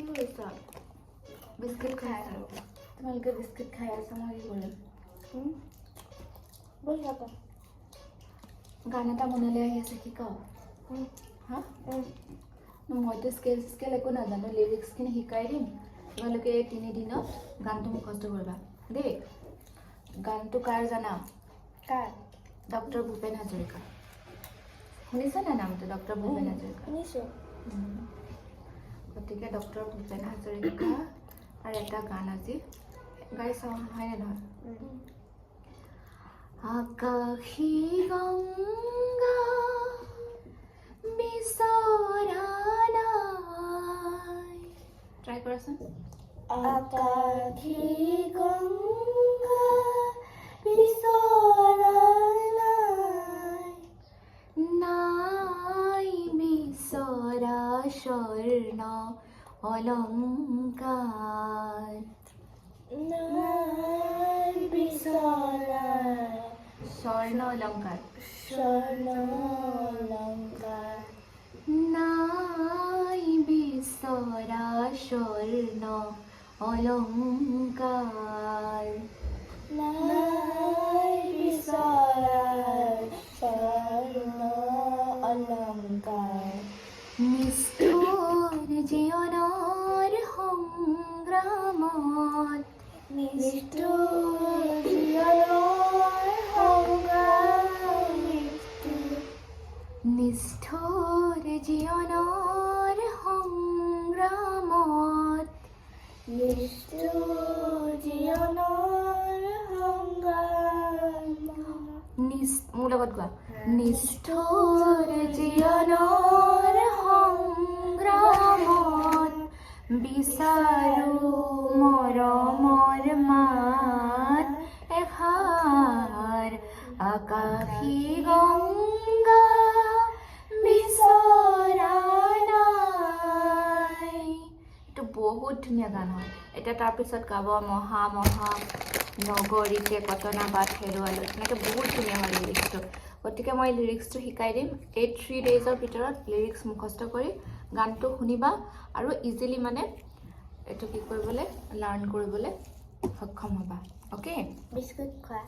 কি কৰিছা? বিস্কুট খাই আছা? তোমালোকে বিস্কুট খাই আছা, মই কি কৰিম? বল আকৌ গান এটা মনলৈ আহি আছে, শিকাও। হা? মইতো স্কেল একো নাজানো, লিৰিক্সখিনি শিকাই দিম। তোমালোকে এই 3 দিনত গানটো মুখস্থ কৰিবা দেই। গানটো কাৰ জানা? কাৰ? ডক্টৰ ভূপেন হাজৰিকা। শুনিছা নে নামটো ডক্টৰ ভূপেন হাজৰিকা? শুনিছোঁ। গতিকে ডক্টৰ ভূপেন হাজৰিকা আৰু এটা গান আজি গাই চাওঁ, হয়নে নহয়? আকাশী গংগা বিচৰা নাই। ট্ৰাই কৰাচোন। আকাশী গংগা বিচৰা নাই, নাই বিচৰা স্বৰ্ণ অলংকাৰ, নাই বিচৰা স্বৰ্ণ অলংকাৰ, স্বৰ্ণ অলংকাৰ, নাই বিচৰা স্বৰ্ণ অলংকাৰ, নাই বিচৰা স্বৰ্ণ অলংকাৰ। নিষ্ঠুৰ জীৱনৰ সংগ্ৰামত, নিষ্ঠুৰ জীৱনৰ সংগ্ৰামত, নিষ্ঠুৰ জীৱনৰ সংগ্ৰামত, নিষ্ঠুৰ জীৱনৰ সংগ্ৰামত, মোৰ লগত কোৱা। নিষ্ঠুৰ জীৱনৰ সংগ্ৰামত বিচাৰো মৰমৰ মাত এষাৰ, আকাশী গংগা বিচৰা নাই। এইটো বহুত ধুনীয়া গান হয়। এতিয়া তাৰপিছত গাব মহা মহা নগৰীতে কটনা বাট হেৰুৱালো, এনেকৈ বহুত ধুনীয়া হয় লিৰিক্সটো। গতিকে মই লিৰিক্সটো শিকাই দিম। এই 3 ডেইজৰ ভিতৰত লিৰিক্স মুখস্থ কৰি গানটো শুনিবা আৰু ইজিলি মানে এইটো কি কৰিবলৈ লাৰ্ণ কৰিবলৈ সক্ষম হ'বা। অ'কে, বিস্কুট খোৱা।